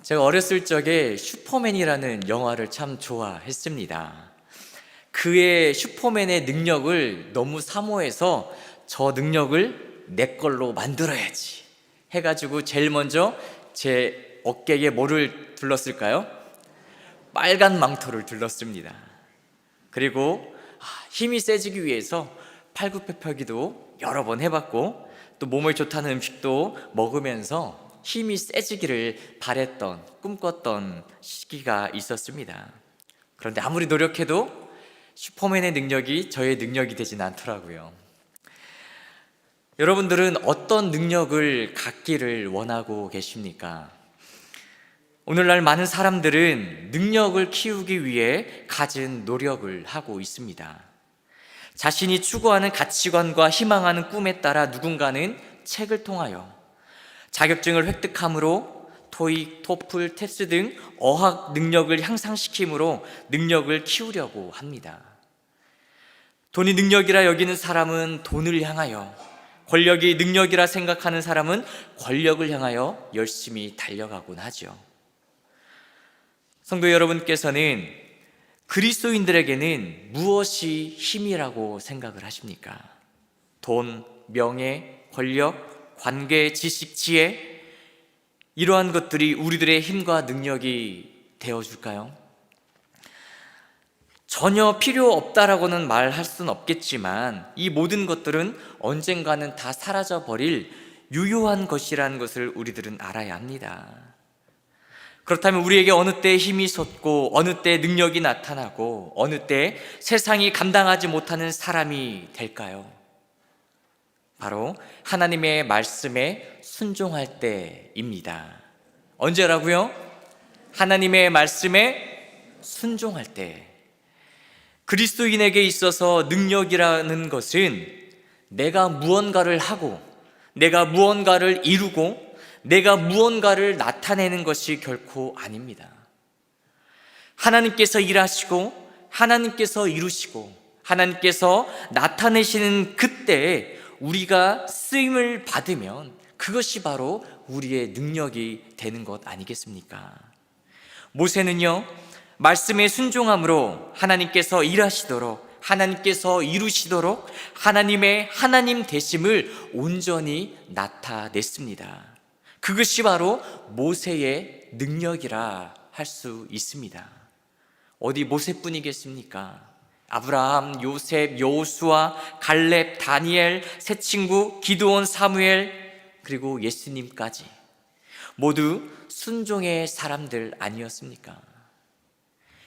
제가 어렸을 적에 슈퍼맨이라는 영화를 참 좋아했습니다. 그의 슈퍼맨의 능력을 너무 사모해서 저 능력을 내 걸로 만들어야지 해가지고 제일 먼저 제 어깨에 뭐를 둘렀을까요? 빨간 망토를 둘렀습니다. 그리고 힘이 세지기 위해서 팔굽혀펴기도 여러 번 해봤고, 또 몸에 좋다는 음식도 먹으면서 힘이 세지기를 바랬던, 꿈꿨던 시기가 있었습니다. 그런데 아무리 노력해도 슈퍼맨의 능력이 저의 능력이 되진 않더라고요. 여러분들은 어떤 능력을 갖기를 원하고 계십니까? 오늘날 많은 사람들은 능력을 키우기 위해 갖은 노력을 하고 있습니다. 자신이 추구하는 가치관과 희망하는 꿈에 따라 누군가는 책을 통하여 자격증을 획득함으로 토익, 토플, 탭스 등 어학 능력을 향상시킴으로 능력을 키우려고 합니다. 돈이 능력이라 여기는 사람은 돈을 향하여, 권력이 능력이라 생각하는 사람은 권력을 향하여 열심히 달려가곤 하죠. 성도 여러분께서는 그리스도인들에게는 무엇이 힘이라고 생각을 하십니까? 돈, 명예, 권력, 관계, 지식, 지혜, 이러한 것들이 우리들의 힘과 능력이 되어줄까요? 전혀 필요 없다라고는 말할 수는 없겠지만 이 모든 것들은 언젠가는 다 사라져버릴 유효한 것이라는 것을 우리들은 알아야 합니다. 그렇다면 우리에게 어느 때 힘이 솟고 어느 때 능력이 나타나고 어느 때 세상이 감당하지 못하는 사람이 될까요? 바로 하나님의 말씀에 순종할 때입니다. 언제라고요? 하나님의 말씀에 순종할 때. 그리스도인에게 있어서 능력이라는 것은 내가 무언가를 하고 내가 무언가를 이루고 내가 무언가를 나타내는 것이 결코 아닙니다. 하나님께서 일하시고 하나님께서 이루시고 하나님께서 나타내시는 그때에 우리가 쓰임을 받으면 그것이 바로 우리의 능력이 되는 것 아니겠습니까? 모세는요, 말씀에 순종함으로 하나님께서 일하시도록, 하나님께서 이루시도록 하나님의 하나님 되심을 온전히 나타냈습니다. 그것이 바로 모세의 능력이라 할 수 있습니다. 어디 모세뿐이겠습니까? 아브라함, 요셉, 여호수아, 갈렙, 다니엘, 세 친구, 기드온, 사무엘, 그리고 예수님까지 모두 순종의 사람들 아니었습니까?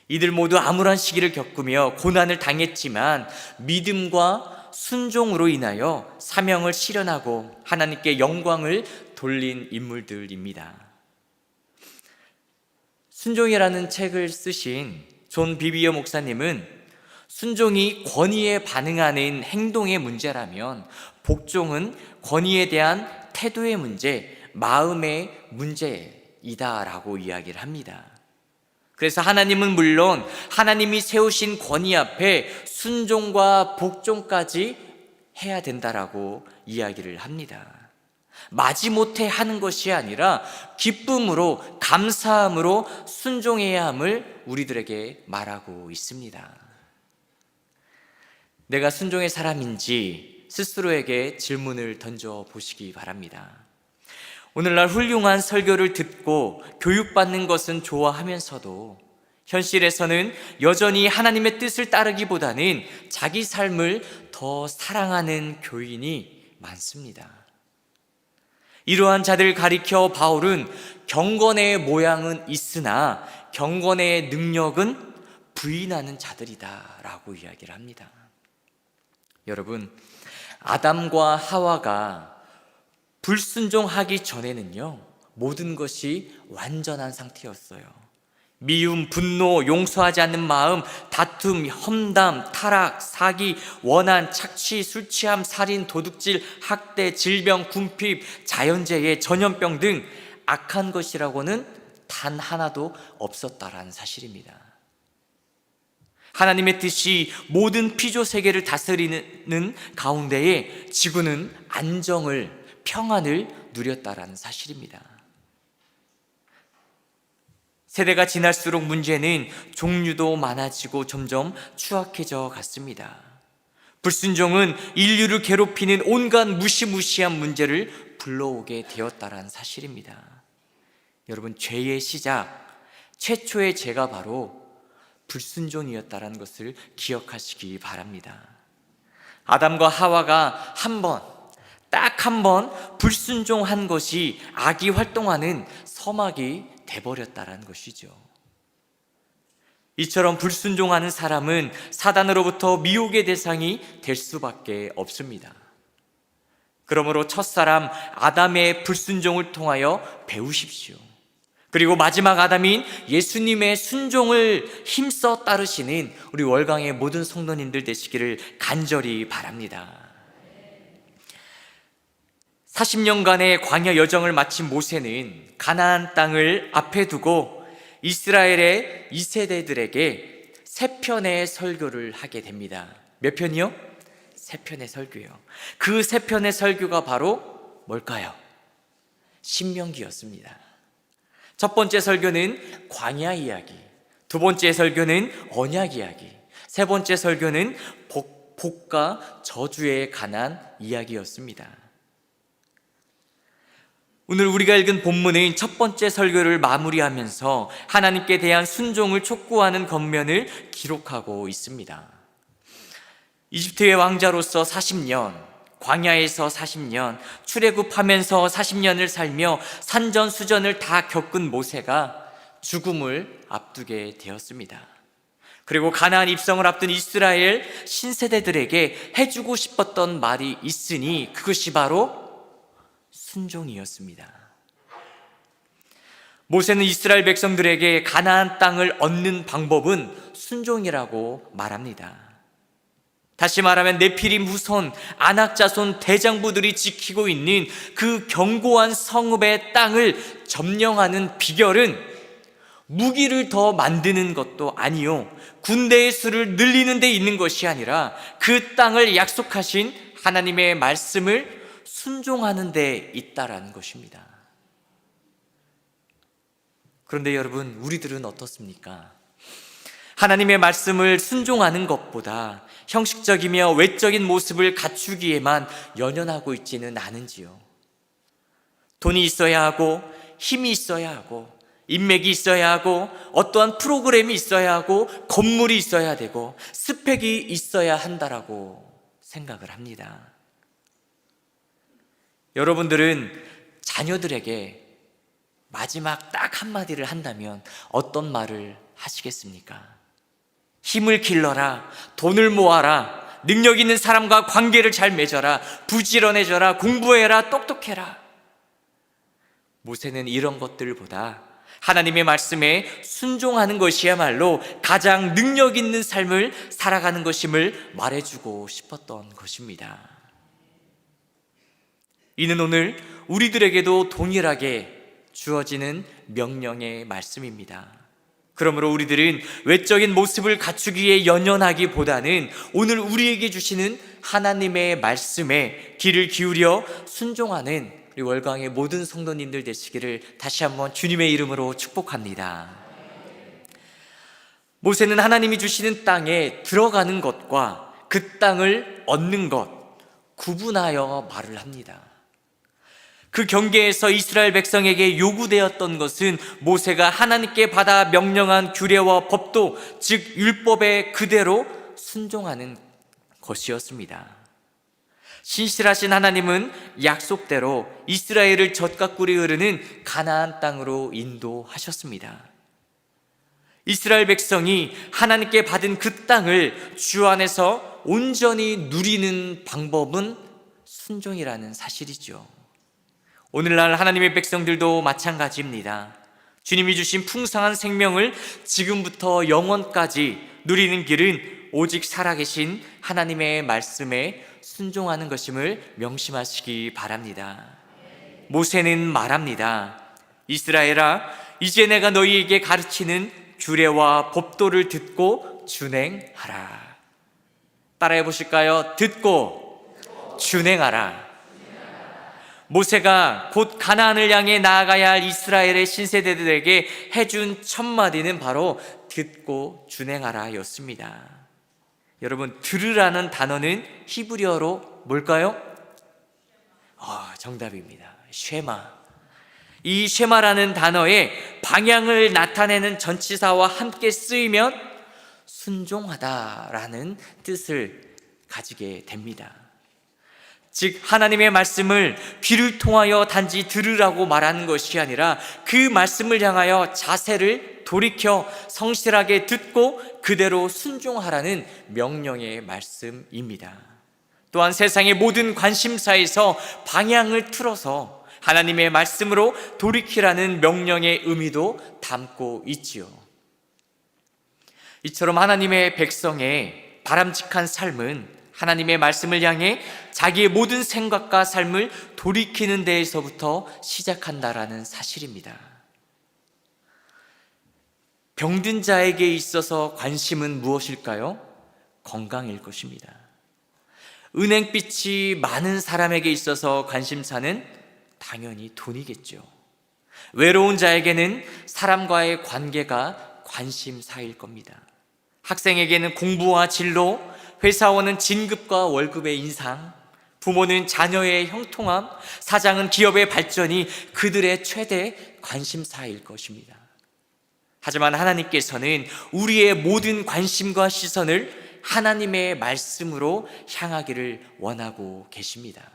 이들 모두 암울한 시기를 겪으며 고난을 당했지만 믿음과 순종으로 인하여 사명을 실현하고 하나님께 영광을 돌린 인물들입니다. 순종이라는 책을 쓰신 존 비비어 목사님은 순종이 권위에 반응하는 행동의 문제라면 복종은 권위에 대한 태도의 문제, 마음의 문제이다라고 이야기를 합니다. 그래서 하나님은 물론 하나님이 세우신 권위 앞에 순종과 복종까지 해야 된다라고 이야기를 합니다. 마지못해 하는 것이 아니라 기쁨으로, 감사함으로 순종해야 함을 우리들에게 말하고 있습니다. 내가 순종의 사람인지 스스로에게 질문을 던져보시기 바랍니다. 오늘날 훌륭한 설교를 듣고 교육받는 것은 좋아하면서도 현실에서는 여전히 하나님의 뜻을 따르기보다는 자기 삶을 더 사랑하는 교인이 많습니다. 이러한 자들을 가리켜 바울은 경건의 모양은 있으나 경건의 능력은 부인하는 자들이다 라고 이야기를 합니다. 여러분, 아담과 하와가 불순종하기 전에는요, 모든 것이 완전한 상태였어요. 미움, 분노, 용서하지 않는 마음, 다툼, 험담, 타락, 사기, 원한, 착취, 술 취함, 살인, 도둑질, 학대, 질병, 궁핍, 자연재해, 전염병 등 악한 것이라고는 단 하나도 없었다라는 사실입니다. 하나님의 뜻이 모든 피조 세계를 다스리는 가운데에 지구는 안정을, 평안을 누렸다라는 사실입니다. 세대가 지날수록 문제는 종류도 많아지고 점점 추악해져 갔습니다. 불순종은 인류를 괴롭히는 온갖 무시무시한 문제를 불러오게 되었다는 사실입니다. 여러분, 죄의 시작, 최초의 죄가 바로 불순종이었다는 것을 기억하시기 바랍니다. 아담과 하와가 딱 한 번 불순종한 것이 악이 활동하는 서막이 돼버렸다는 것이죠. 이처럼 불순종하는 사람은 사단으로부터 미혹의 대상이 될 수밖에 없습니다. 그러므로 첫사람 아담의 불순종을 통하여 배우십시오. 그리고 마지막 아담인 예수님의 순종을 힘써 따르시는 우리 월강의 모든 성도님들 되시기를 간절히 바랍니다. 40년간의 광야 여정을 마친 모세는 가나안 땅을 앞에 두고 이스라엘의 2세대들에게 3편의 설교를 하게 됩니다. 몇 편이요? 3편의 설교요. 그 3편의 설교가 바로 뭘까요? 신명기였습니다. 첫 번째 설교는 광야 이야기, 두 번째 설교는 언약 이야기, 세 번째 설교는 복과 저주에 관한 이야기였습니다. 오늘 우리가 읽은 본문은 첫 번째 설교를 마무리하면서 하나님께 대한 순종을 촉구하는 겉면을 기록하고 있습니다. 이집트의 왕자로서 40년, 광야에서 40년, 출애굽하면서 40년을 살며 산전수전을 다 겪은 모세가 죽음을 앞두게 되었습니다. 그리고 가나안 입성을 앞둔 이스라엘 신세대들에게 해주고 싶었던 말이 있으니 그것이 바로 순종이었습니다. 모세는 이스라엘 백성들에게 가나안 땅을 얻는 방법은 순종이라고 말합니다. 다시 말하면 네피림 후손, 아낙 자손 대장부들이 지키고 있는 그 견고한 성읍의 땅을 점령하는 비결은 무기를 더 만드는 것도 아니요, 군대의 수를 늘리는 데 있는 것이 아니라 그 땅을 약속하신 하나님의 말씀을 순종하는 데 있다라는 것입니다. 그런데 여러분, 우리들은 어떻습니까? 하나님의 말씀을 순종하는 것보다 형식적이며 외적인 모습을 갖추기에만 연연하고 있지는 않은지요. 돈이 있어야 하고, 힘이 있어야 하고, 인맥이 있어야 하고, 어떠한 프로그램이 있어야 하고, 건물이 있어야 되고, 스펙이 있어야 한다라고 생각을 합니다. 여러분들은 자녀들에게 마지막 딱 한마디를 한다면 어떤 말을 하시겠습니까? 힘을 길러라, 돈을 모아라, 능력 있는 사람과 관계를 잘 맺어라, 부지런해져라, 공부해라, 똑똑해라. 모세는 이런 것들보다 하나님의 말씀에 순종하는 것이야말로 가장 능력 있는 삶을 살아가는 것임을 말해주고 싶었던 것입니다. 이는 오늘 우리들에게도 동일하게 주어지는 명령의 말씀입니다. 그러므로 우리들은 외적인 모습을 갖추기에 연연하기보다는 오늘 우리에게 주시는 하나님의 말씀에 귀를 기울여 순종하는 우리 월강의 모든 성도님들 되시기를 다시 한번 주님의 이름으로 축복합니다. 모세는 하나님이 주시는 땅에 들어가는 것과 그 땅을 얻는 것 구분하여 말을 합니다. 그 경계에서 이스라엘 백성에게 요구되었던 것은 모세가 하나님께 받아 명령한 규례와 법도, 즉 율법에 그대로 순종하는 것이었습니다. 신실하신 하나님은 약속대로 이스라엘을 젖과 꿀이 흐르는 가나안 땅으로 인도하셨습니다. 이스라엘 백성이 하나님께 받은 그 땅을 주 안에서 온전히 누리는 방법은 순종이라는 사실이죠. 오늘날 하나님의 백성들도 마찬가지입니다. 주님이 주신 풍성한 생명을 지금부터 영원까지 누리는 길은 오직 살아계신 하나님의 말씀에 순종하는 것임을 명심하시기 바랍니다. 모세는 말합니다. 이스라엘아, 이제 내가 너희에게 가르치는 규례와 법도를 듣고 준행하라. 따라해 보실까요? 듣고 준행하라. 모세가 곧 가나안을 향해 나아가야 할 이스라엘의 신세대들에게 해준 첫 마디는 바로 듣고 준행하라 였습니다. 여러분, 들으라는 단어는 히브리어로 뭘까요? 정답입니다. 쉐마. 이 쉐마라는 단어의 방향을 나타내는 전치사와 함께 쓰이면 순종하다라는 뜻을 가지게 됩니다. 즉, 하나님의 말씀을 귀를 통하여 단지 들으라고 말하는 것이 아니라 그 말씀을 향하여 자세를 돌이켜 성실하게 듣고 그대로 순종하라는 명령의 말씀입니다. 또한 세상의 모든 관심사에서 방향을 틀어서 하나님의 말씀으로 돌이키라는 명령의 의미도 담고 있지요. 이처럼 하나님의 백성의 바람직한 삶은 하나님의 말씀을 향해 자기의 모든 생각과 삶을 돌이키는 데에서부터 시작한다라는 사실입니다. 병든 자에게 있어서 관심은 무엇일까요? 건강일 것입니다. 은행빛이 많은 사람에게 있어서 관심사는 당연히 돈이겠죠. 외로운 자에게는 사람과의 관계가 관심사일 겁니다. 학생에게는 공부와 진로, 회사원은 진급과 월급의 인상, 부모는 자녀의 형통함, 사장은 기업의 발전이 그들의 최대 관심사일 것입니다. 하지만 하나님께서는 우리의 모든 관심과 시선을 하나님의 말씀으로 향하기를 원하고 계십니다.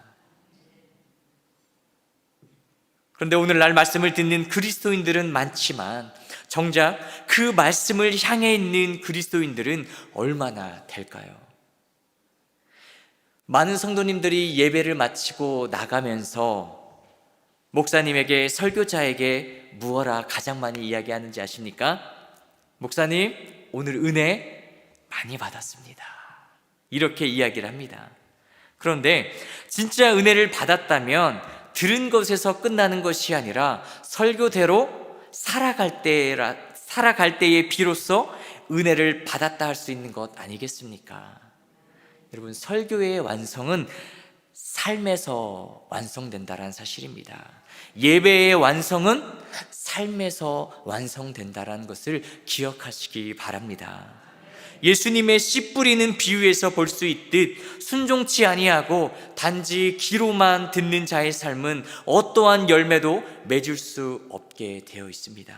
그런데 오늘날 말씀을 듣는 그리스도인들은 많지만 정작 그 말씀을 향해 있는 그리스도인들은 얼마나 될까요? 많은 성도님들이 예배를 마치고 나가면서 목사님에게, 설교자에게 무엇라 가장 많이 이야기하는지 아십니까? 목사님, 오늘 은혜 많이 받았습니다. 이렇게 이야기를 합니다. 그런데 진짜 은혜를 받았다면 들은 것에서 끝나는 것이 아니라 설교대로 살아갈 때에 비로소 은혜를 받았다 할 수 있는 것 아니겠습니까? 여러분, 설교의 완성은 삶에서 완성된다는 사실입니다. 예배의 완성은 삶에서 완성된다는 것을 기억하시기 바랍니다. 예수님의 씨 뿌리는 비유에서 볼 수 있듯 순종치 아니하고 단지 귀로만 듣는 자의 삶은 어떠한 열매도 맺을 수 없게 되어 있습니다.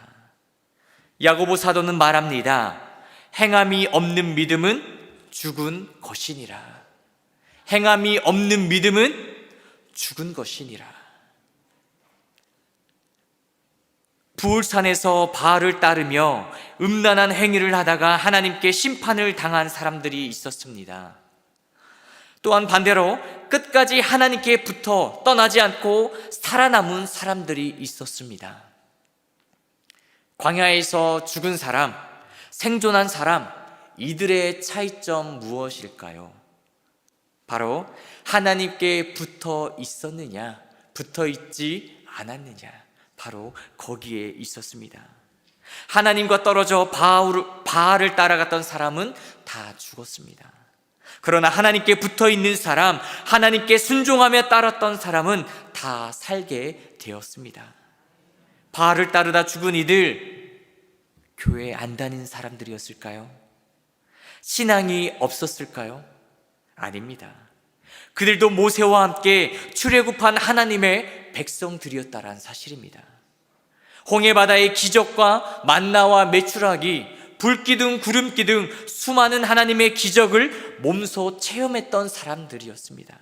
야고보 사도는 말합니다. 행함이 없는 믿음은 죽은 것이니라. 행함이 없는 믿음은 죽은 것이니라. 부울산에서 바알을 따르며 음란한 행위를 하다가 하나님께 심판을 당한 사람들이 있었습니다. 또한 반대로 끝까지 하나님께 붙어 떠나지 않고 살아남은 사람들이 있었습니다. 광야에서 죽은 사람, 생존한 사람, 이들의 차이점 무엇일까요? 바로 하나님께 붙어 있었느냐, 붙어 있지 않았느냐, 바로 거기에 있었습니다. 하나님과 떨어져 바알을 따라갔던 사람은 다 죽었습니다. 그러나 하나님께 붙어 있는 사람, 하나님께 순종하며 따랐던 사람은 다 살게 되었습니다. 바알을 따르다 죽은 이들, 교회에 안 다니는 사람들이었을까요? 신앙이 없었을까요? 아닙니다. 그들도 모세와 함께 출애굽한 하나님의 백성들이었다라는 사실입니다. 홍해바다의 기적과 만나와 메추라기, 불기둥, 구름기 등 수많은 하나님의 기적을 몸소 체험했던 사람들이었습니다.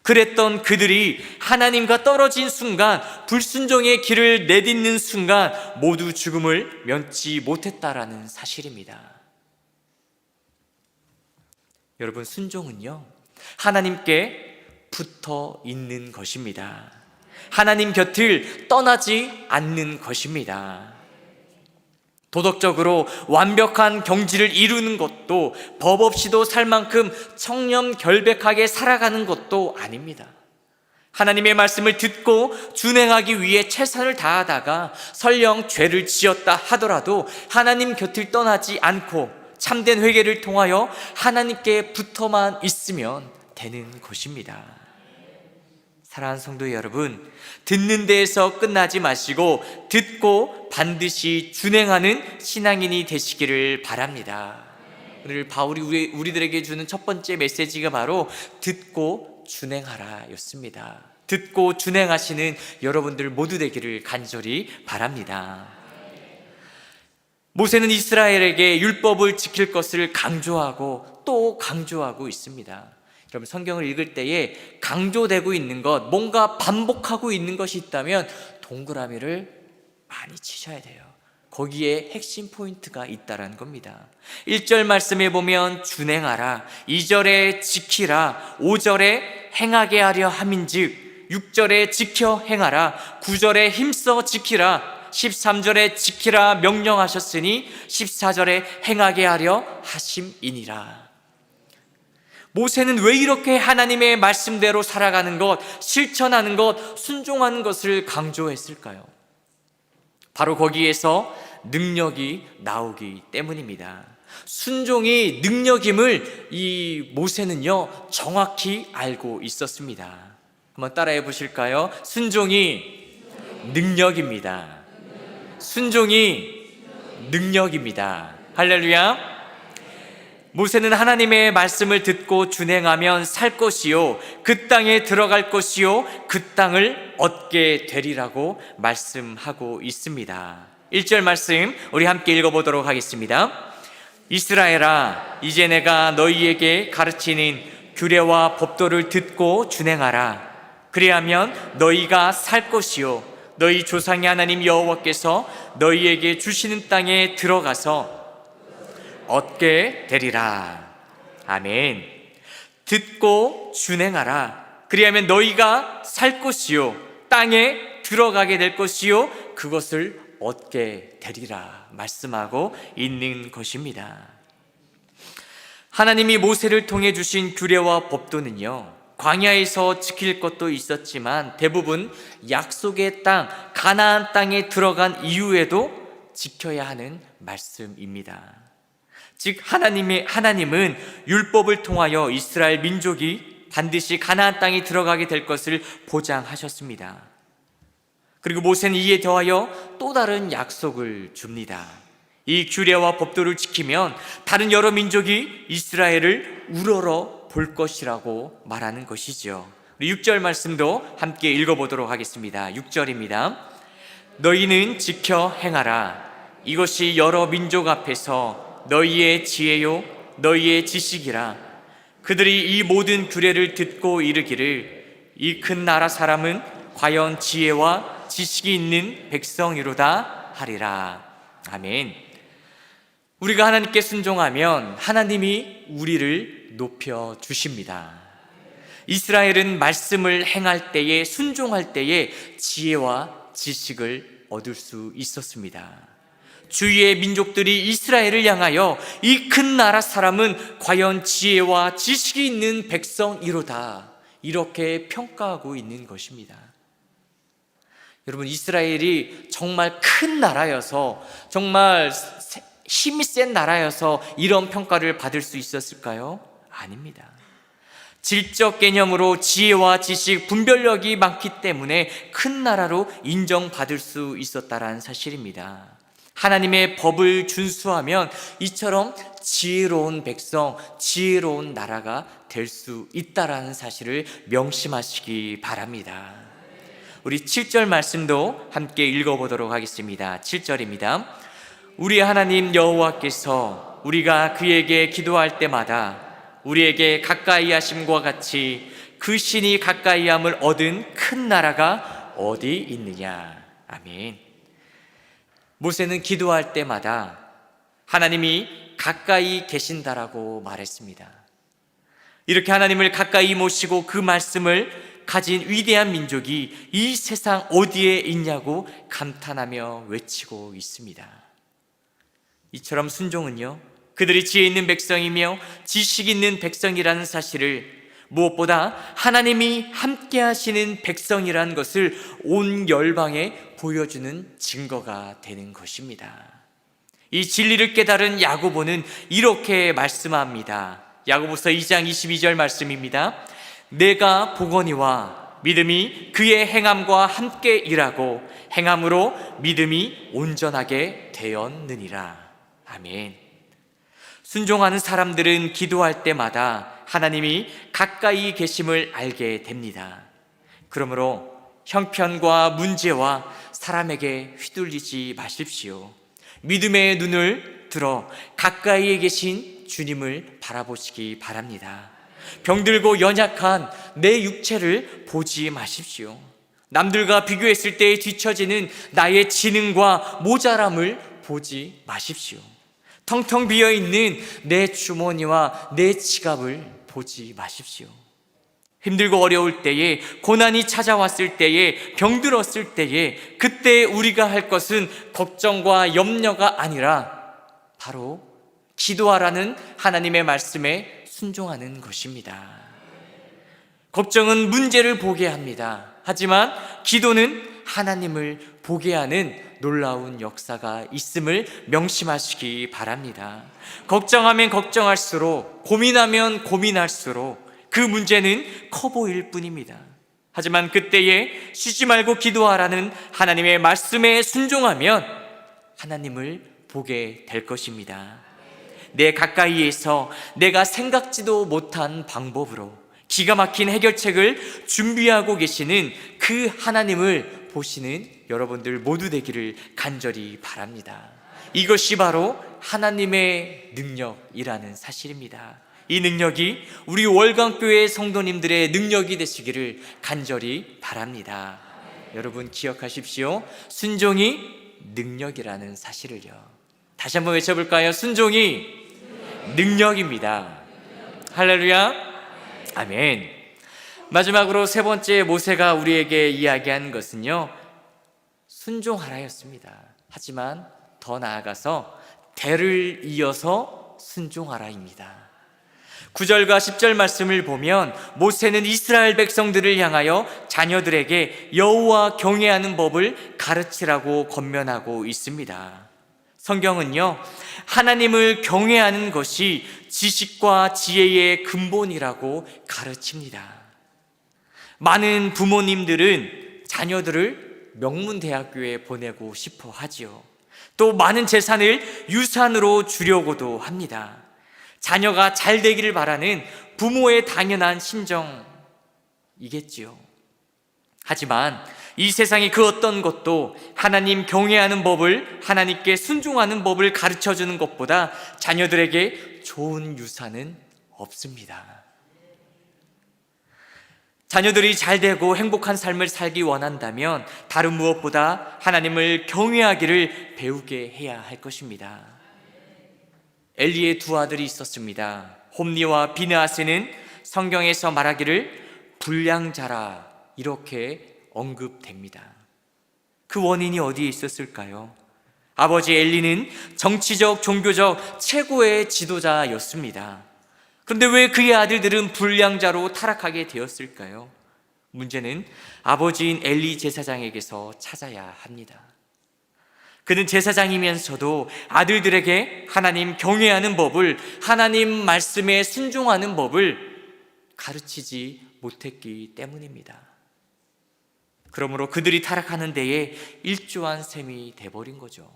그랬던 그들이 하나님과 떨어진 순간, 불순종의 길을 내딛는 순간 모두 죽음을 면치 못했다라는 사실입니다. 여러분, 순종은요, 하나님께 붙어 있는 것입니다. 하나님 곁을 떠나지 않는 것입니다. 도덕적으로 완벽한 경지를 이루는 것도, 법 없이도 살 만큼 청렴결백하게 살아가는 것도 아닙니다. 하나님의 말씀을 듣고 준행하기 위해 최선을 다하다가 설령 죄를 지었다 하더라도 하나님 곁을 떠나지 않고 참된 회개를 통하여 하나님께 붙어만 있으면 되는 것입니다. 사랑하는 성도 여러분, 듣는 데에서 끝나지 마시고 듣고 반드시 준행하는 신앙인이 되시기를 바랍니다. 오늘 바울이 우리들에게 주는 첫 번째 메시지가 바로 듣고 준행하라 였습니다. 듣고 준행하시는 여러분들 모두 되기를 간절히 바랍니다. 모세는 이스라엘에게 율법을 지킬 것을 강조하고 또 강조하고 있습니다. 여러분, 성경을 읽을 때에 강조되고 있는 것, 뭔가 반복하고 있는 것이 있다면 동그라미를 많이 치셔야 돼요. 거기에 핵심 포인트가 있다는 겁니다. 1절 말씀에 보면 준행하라, 2절에 지키라, 5절에 행하게 하려 함인즉, 6절에 지켜 행하라, 9절에 힘써 지키라, 13절에 지키라 명령하셨으니 14절에 행하게 하려 하심이니라. 모세는 왜 이렇게 하나님의 말씀대로 살아가는 것, 실천하는 것, 순종하는 것을 강조했을까요? 바로 거기에서 능력이 나오기 때문입니다. 순종이 능력임을 이 모세는요 정확히 알고 있었습니다. 한번 따라해 보실까요? 순종이 능력입니다. 순종이 능력입니다. 할렐루야. 모세는 하나님의 말씀을 듣고 준행하면 살 것이요 그 땅에 들어갈 것이요 그 땅을 얻게 되리라고 말씀하고 있습니다. 1절 말씀 우리 함께 읽어보도록 하겠습니다. 이스라엘아, 이제 내가 너희에게 가르치는 규례와 법도를 듣고 준행하라. 그리하면 너희가 살 것이요 너희 조상의 하나님 여호와께서 너희에게 주시는 땅에 들어가서 얻게 되리라. 아멘. 듣고 준행하라. 그리하면 너희가 살 것이요 땅에 들어가게 될 것이요 그것을 얻게 되리라 말씀하고 있는 것입니다. 하나님이 모세를 통해 주신 규례와 법도는요 광야에서 지킬 것도 있었지만 대부분 약속의 땅 가나안 땅에 들어간 이후에도 지켜야 하는 말씀입니다. 즉 하나님은 율법을 통하여 이스라엘 민족이 반드시 가나안 땅에 들어가게 될 것을 보장하셨습니다. 그리고 모세는 이에 더하여 또 다른 약속을 줍니다. 이 규례와 법도를 지키면 다른 여러 민족이 이스라엘을 우러러 볼 것이라고 말하는 것이죠. 6절 말씀도 함께 읽어보도록 하겠습니다. 6절입니다. 너희는 지켜 행하라. 이것이 여러 민족 앞에서 너희의 지혜요 너희의 지식이라. 그들이 이 모든 규례를 듣고 이르기를 이 큰 나라 사람은 과연 지혜와 지식이 있는 백성이로다 하리라. 아멘. 우리가 하나님께 순종하면 하나님이 우리를 높여 주십니다. 이스라엘은 말씀을 행할 때에 순종할 때에 지혜와 지식을 얻을 수 있었습니다. 주위의 민족들이 이스라엘을 향하여 이 큰 나라 사람은 과연 지혜와 지식이 있는 백성이로다 이렇게 평가하고 있는 것입니다. 여러분, 이스라엘이 정말 큰 나라여서 정말 힘이 센 나라여서 이런 평가를 받을 수 있었을까요? 아닙니다. 질적 개념으로 지혜와 지식, 분별력이 많기 때문에 큰 나라로 인정받을 수 있었다는 사실입니다. 하나님의 법을 준수하면 이처럼 지혜로운 백성, 지혜로운 나라가 될 수 있다는 사실을 명심하시기 바랍니다. 우리 7절 말씀도 함께 읽어보도록 하겠습니다. 7절입니다. 우리 하나님 여호와께서 우리가 그에게 기도할 때마다 우리에게 가까이 하심과 같이 그 신이 가까이함을 얻은 큰 나라가 어디 있느냐. 아멘. 모세는 기도할 때마다 하나님이 가까이 계신다라고 말했습니다. 이렇게 하나님을 가까이 모시고 그 말씀을 가진 위대한 민족이 이 세상 어디에 있냐고 감탄하며 외치고 있습니다. 이처럼 순종은요, 그들이 지혜 있는 백성이며 지식 있는 백성이라는 사실을, 무엇보다 하나님이 함께 하시는 백성이라는 것을 온 열방에 보여주는 증거가 되는 것입니다. 이 진리를 깨달은 야고보는 이렇게 말씀합니다. 야고보서 2장 22절 말씀입니다. 내가 보거니와 믿음이 그의 행함과 함께 일하고 행함으로 믿음이 온전하게 되었느니라. 아멘. 순종하는 사람들은 기도할 때마다 하나님이 가까이 계심을 알게 됩니다. 그러므로 형편과 문제와 사람에게 휘둘리지 마십시오. 믿음의 눈을 들어 가까이에 계신 주님을 바라보시기 바랍니다. 병들고 연약한 내 육체를 보지 마십시오. 남들과 비교했을 때 뒤처지는 나의 지능과 모자람을 보지 마십시오. 텅텅 비어있는 내 주머니와 내 지갑을 보지 마십시오. 힘들고 어려울 때에, 고난이 찾아왔을 때에, 병들었을 때에, 그때 우리가 할 것은 걱정과 염려가 아니라 바로 기도하라는 하나님의 말씀에 순종하는 것입니다. 걱정은 문제를 보게 합니다. 하지만 기도는 하나님을 보게 하는 놀라운 역사가 있음을 명심하시기 바랍니다. 걱정하면 걱정할수록, 고민하면 고민할수록 그 문제는 커 보일 뿐입니다. 하지만 그때에 쉬지 말고 기도하라는 하나님의 말씀에 순종하면 하나님을 보게 될 것입니다. 내 가까이에서 내가 생각지도 못한 방법으로 기가 막힌 해결책을 준비하고 계시는 그 하나님을 보시는 여러분들 모두 되기를 간절히 바랍니다. 이것이 바로 하나님의 능력이라는 사실입니다. 이 능력이 우리 월강교회 성도님들의 능력이 되시기를 간절히 바랍니다. 여러분 기억하십시오. 순종이 능력이라는 사실을요. 다시 한번 외쳐볼까요? 순종이 능력입니다. 할렐루야. 아멘. 마지막으로 세 번째 모세가 우리에게 이야기한 것은요, 순종하라였습니다. 하지만 더 나아가서 대를 이어서 순종하라입니다. 9절과 10절 말씀을 보면 모세는 이스라엘 백성들을 향하여 자녀들에게 여호와 경외하는 법을 가르치라고 권면하고 있습니다. 성경은요, 하나님을 경외하는 것이 지식과 지혜의 근본이라고 가르칩니다. 많은 부모님들은 자녀들을 명문대학교에 보내고 싶어 하지요. 또 많은 재산을 유산으로 주려고도 합니다. 자녀가 잘 되기를 바라는 부모의 당연한 심정이겠지요. 하지만 이 세상의 그 어떤 것도 하나님 경외하는 법을, 하나님께 순종하는 법을 가르쳐주는 것보다 자녀들에게 좋은 유산은 없습니다. 자녀들이 잘 되고 행복한 삶을 살기 원한다면 다른 무엇보다 하나님을 경외하기를 배우게 해야 할 것입니다. 엘리의 두 아들이 있었습니다. 홈리와 비느하스는 성경에서 말하기를 불량자라 이렇게 언급됩니다. 그 원인이 어디에 있었을까요? 아버지 엘리는 정치적, 종교적 최고의 지도자였습니다. 그런데 왜 그의 아들들은 불량자로 타락하게 되었을까요? 문제는 아버지인 엘리 제사장에게서 찾아야 합니다. 그는 제사장이면서도 아들들에게 하나님 경외하는 법을, 하나님 말씀에 순종하는 법을 가르치지 못했기 때문입니다. 그러므로 그들이 타락하는 데에 일조한 셈이 돼버린 거죠.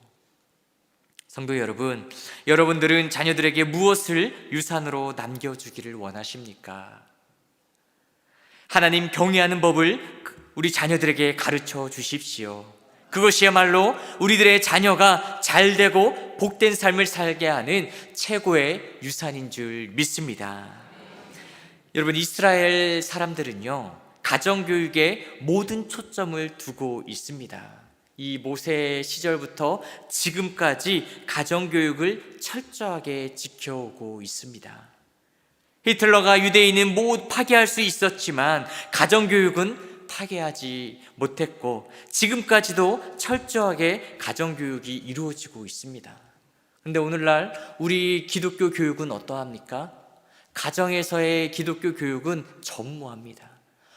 성도 여러분, 여러분들은 자녀들에게 무엇을 유산으로 남겨주기를 원하십니까? 하나님 경외하는 법을 우리 자녀들에게 가르쳐 주십시오. 그것이야말로 우리들의 자녀가 잘되고 복된 삶을 살게 하는 최고의 유산인 줄 믿습니다. 여러분, 이스라엘 사람들은요, 가정교육에 모든 초점을 두고 있습니다. 이 모세 시절부터 지금까지 가정교육을 철저하게 지켜오고 있습니다. 히틀러가 유대인을 모두 파괴할 수 있었지만 가정교육은 파괴하지 못했고 지금까지도 철저하게 가정교육이 이루어지고 있습니다. 그런데 오늘날 우리 기독교 교육은 어떠합니까? 가정에서의 기독교 교육은 전무합니다.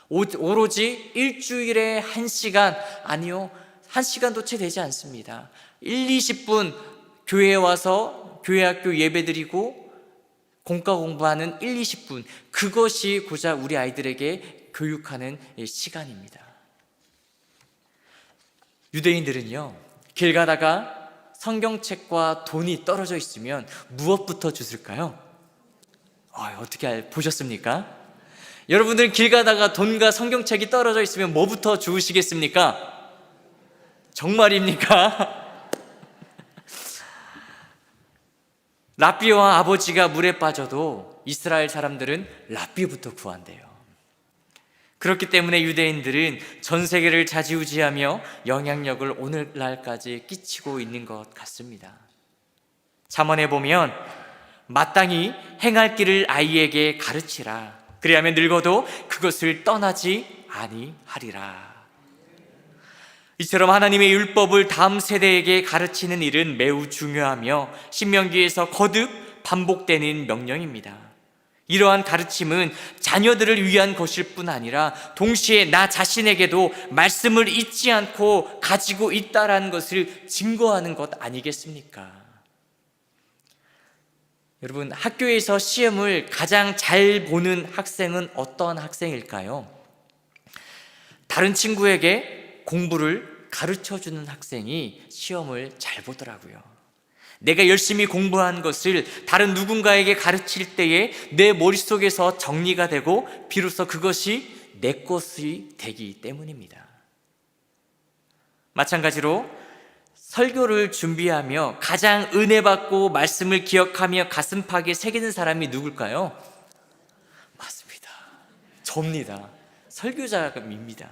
오로지 일주일에 1시간, 아니요, 1시간도 채 되지 않습니다. 20분 교회에 와서 교회학교 예배드리고 공과 공부하는 20분, 그것이 고작 우리 아이들에게 교육하는 시간입니다. 유대인들은요, 길 가다가 성경책과 돈이 떨어져 있으면 무엇부터 주실까요? 어떻게 보셨습니까? 여러분들은 길 가다가 돈과 성경책이 떨어져 있으면 뭐부터 주우시겠습니까? 정말입니까? 랍비와 아버지가 물에 빠져도 이스라엘 사람들은 랍비부터 구한대요. 그렇기 때문에 유대인들은 전 세계를 좌지우지하며 영향력을 오늘날까지 끼치고 있는 것 같습니다. 잠언에 보면 마땅히 행할 길을 아이에게 가르치라. 그리하면 늙어도 그것을 떠나지 아니하리라. 이처럼 하나님의 율법을 다음 세대에게 가르치는 일은 매우 중요하며 신명기에서 거듭 반복되는 명령입니다. 이러한 가르침은 자녀들을 위한 것일 뿐 아니라 동시에 나 자신에게도 말씀을 잊지 않고 가지고 있다라는 것을 증거하는 것 아니겠습니까? 여러분, 학교에서 시험을 가장 잘 보는 학생은 어떠한 학생일까요? 다른 친구에게 공부를 가르쳐주는 학생이 시험을 잘 보더라고요. 내가 열심히 공부한 것을 다른 누군가에게 가르칠 때에 내 머릿속에서 정리가 되고 비로소 그것이 내 것이 되기 때문입니다. 마찬가지로 설교를 준비하며 가장 은혜 받고 말씀을 기억하며 가슴팍에 새기는 사람이 누굴까요? 맞습니다. 접니다. 설교자입니다.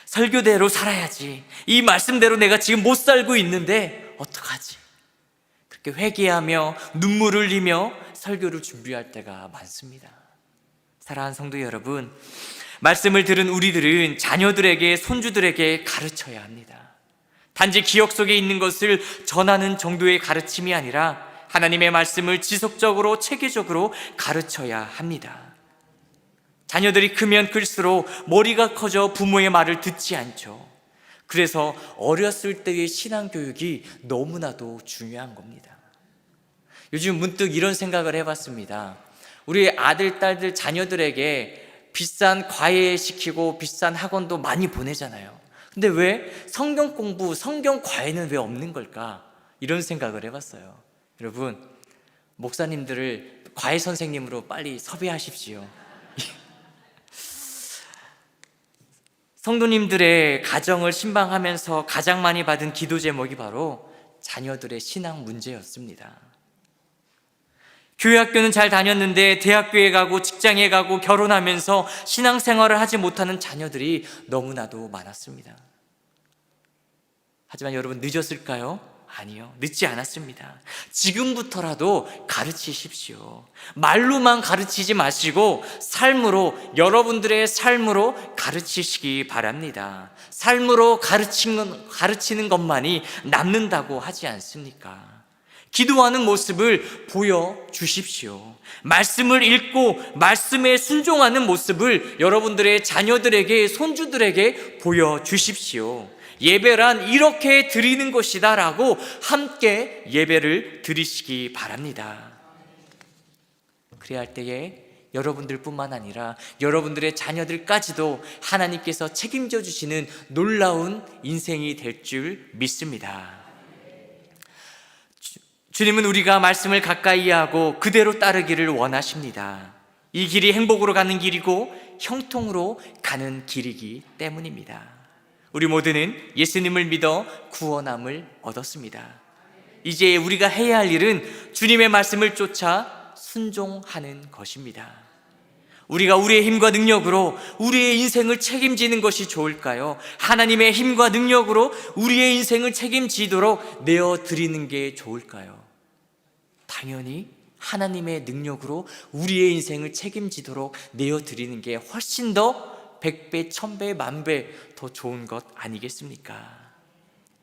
설교대로 살아야지. 이 말씀대로 내가 지금 못 살고 있는데 어떡하지? 그렇게 회개하며 눈물을 흘리며 설교를 준비할 때가 많습니다. 사랑하는 성도 여러분, 말씀을 들은 우리들은 자녀들에게, 손주들에게 가르쳐야 합니다. 단지 기억 속에 있는 것을 전하는 정도의 가르침이 아니라 하나님의 말씀을 지속적으로 체계적으로 가르쳐야 합니다. 자녀들이 크면 클수록 머리가 커져 부모의 말을 듣지 않죠. 그래서 어렸을 때의 신앙교육이 너무나도 중요한 겁니다. 요즘 문득 이런 생각을 해봤습니다. 우리 아들, 딸들, 자녀들에게 비싼 과외 시키고 비싼 학원도 많이 보내잖아요. 근데 왜 성경 공부, 성경 과외는 왜 없는 걸까? 이런 생각을 해봤어요. 여러분, 목사님들을 과외 선생님으로 빨리 섭외하십시오. 성도님들의 가정을 신방하면서 가장 많이 받은 기도 제목이 바로 자녀들의 신앙 문제였습니다. 교회 학교는 잘 다녔는데 대학교에 가고 직장에 가고 결혼하면서 신앙생활을 하지 못하는 자녀들이 너무나도 많았습니다. 하지만 여러분, 늦었을까요? 아니요, 늦지 않았습니다. 지금부터라도 가르치십시오. 말로만 가르치지 마시고 삶으로, 여러분들의 삶으로 가르치시기 바랍니다. 삶으로 가르치는 것만이 남는다고 하지 않습니까? 기도하는 모습을 보여주십시오. 말씀을 읽고 말씀에 순종하는 모습을 여러분들의 자녀들에게, 손주들에게 보여주십시오. 예배란 이렇게 드리는 것이다 라고 함께 예배를 드리시기 바랍니다. 그래야 할 때에 여러분들 뿐만 아니라 여러분들의 자녀들까지도 하나님께서 책임져 주시는 놀라운 인생이 될 줄 믿습니다. 주님은 우리가 말씀을 가까이 하고 그대로 따르기를 원하십니다. 이 길이 행복으로 가는 길이고 형통으로 가는 길이기 때문입니다. 우리 모두는 예수님을 믿어 구원함을 얻었습니다. 이제 우리가 해야 할 일은 주님의 말씀을 쫓아 순종하는 것입니다. 우리가 우리의 힘과 능력으로 우리의 인생을 책임지는 것이 좋을까요? 하나님의 힘과 능력으로 우리의 인생을 책임지도록 내어드리는 게 좋을까요? 당연히 하나님의 능력으로 우리의 인생을 책임지도록 내어드리는 게 훨씬 더 100배, 1000배, 만배 더 좋은 것 아니겠습니까?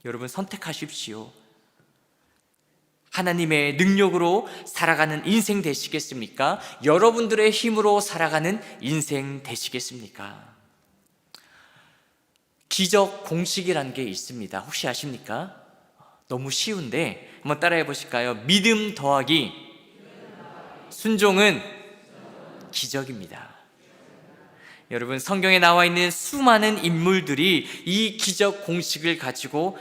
여러분, 선택하십시오. 하나님의 능력으로 살아가는 인생 되시겠습니까? 여러분들의 힘으로 살아가는 인생 되시겠습니까? 기적 공식이라는 게 있습니다. 혹시 아십니까? 너무 쉬운데 한번 따라해 보실까요? 믿음 더하기 순종은 기적입니다. 여러분, 성경에 나와 있는 수많은 인물들이 이 기적 공식을 가지고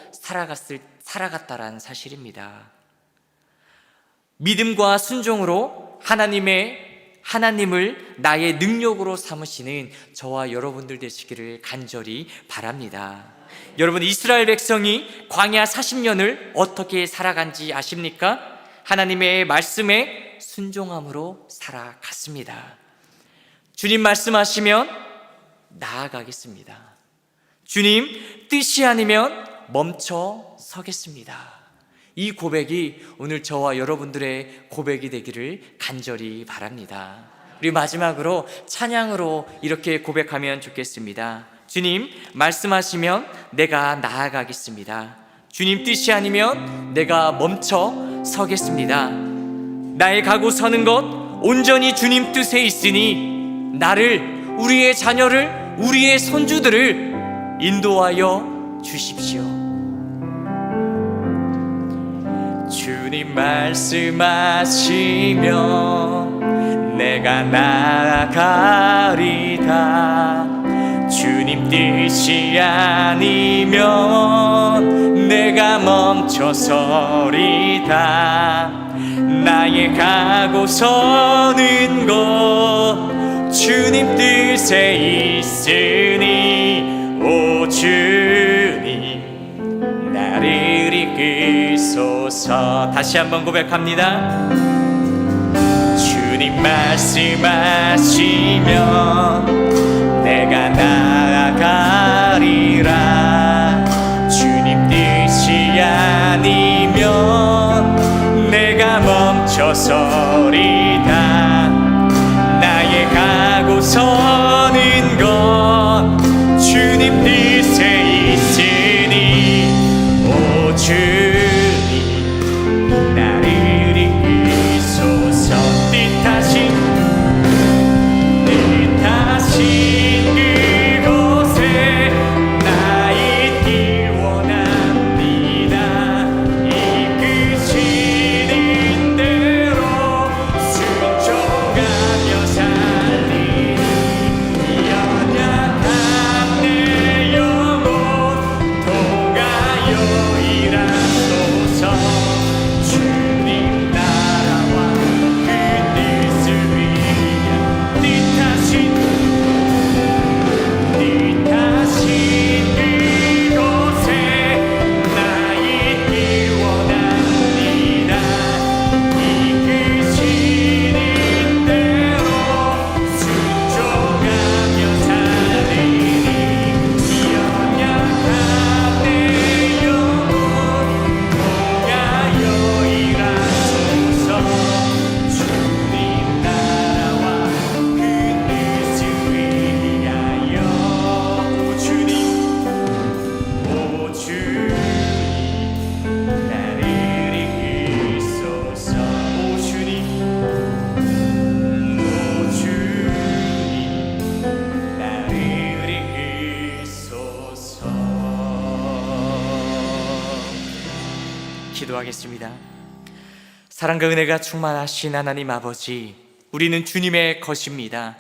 살아갔다라는 사실입니다. 믿음과 순종으로 하나님을 나의 능력으로 삼으시는 저와 여러분들 되시기를 간절히 바랍니다. 여러분, 이스라엘 백성이 광야 40년을 어떻게 살아간지 아십니까? 하나님의 말씀에 순종함으로 살아갔습니다. 주님 말씀하시면 나아가겠습니다. 주님 뜻이 아니면 멈춰 서겠습니다. 이 고백이 오늘 저와 여러분들의 고백이 되기를 간절히 바랍니다. 우리 마지막으로 찬양으로 이렇게 고백하면 좋겠습니다. 주님 말씀하시면 내가 나아가겠습니다. 주님 뜻이 아니면 내가 멈춰 서겠습니다. 나의 가고 서는 것 온전히 주님 뜻에 있으니 나를, 우리의 자녀를, 우리의 손주들을 인도하여 주십시오. 주님 말씀하시면 내가 나아가리다. 주님 뜻이 아니면 내가 멈춰서리다. 나의 가고 서는 곳 주님 뜻에 있으니 오 주님 나를 이끄소서. 다시 한번 고백합니다. 주님 말씀하시면 내가 나아가리라. 주님 뜻이 아니면 내가 멈춰서리다. 나의 가고 서는 것 주님 뜻에 있으니 오 주님 나를 이끄소서. 뜻하신 그곳에 나 있길 원합니다. 이끄시는 대로 순종하며 살리니 연약한 내 영혼 통하여 일하소서. 주님 나라와 그 뜻을 위하여 뜻하신 그곳에 나 있길 원합니다. 이끄시는 대로 순종하며 살리니 연약한 내 영혼 통하여 일하소서. 주님 나라와 그 뜻을 위하여 오 주님 나를 이끄소서. 오 주님 나를 이끄소서. 기도하겠습니다. 사랑과 은혜가 충만하신 하나님 아버지, 우리는 주님의 것입니다.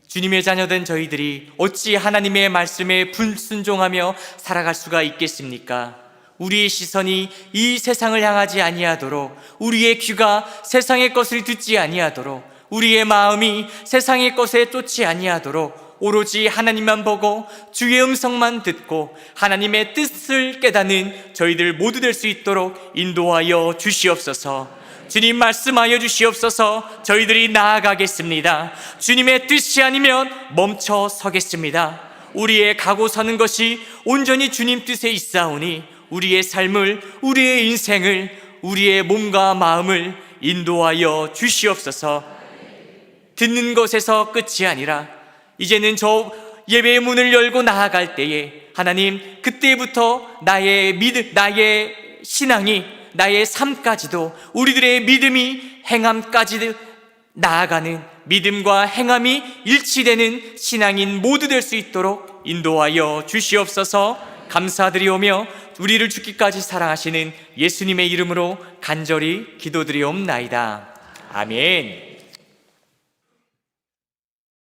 주님의 자녀된 저희들이 어찌 하나님의 말씀에 불순종하며 살아갈 수가 있겠습니까? 우리의 시선이 이 세상을 향하지 아니하도록, 우리의 귀가 세상의 것을 듣지 아니하도록, 우리의 마음이 세상의 것에 쫓지 아니하도록 오로지 하나님만 보고 주의 음성만 듣고 하나님의 뜻을 깨닫는 저희들 모두 될 수 있도록 인도하여 주시옵소서. 주님 말씀하여 주시옵소서. 저희들이 나아가겠습니다. 주님의 뜻이 아니면 멈춰 서겠습니다. 우리의 가고 서는 것이 온전히 주님 뜻에 있사오니 우리의 삶을, 우리의 인생을, 우리의 몸과 마음을 인도하여 주시옵소서. 듣는 것에서 끝이 아니라 이제는 저 예배의 문을 열고 나아갈 때에 하나님, 그때부터 나의 신앙이, 나의 삶까지도, 우리들의 믿음이 행함까지 나아가는, 믿음과 행함이 일치되는 신앙인 모두 될 수 있도록 인도하여 주시옵소서. 감사드리오며 우리를 죽기까지 사랑하시는 예수님의 이름으로 간절히 기도드리옵나이다. 아멘.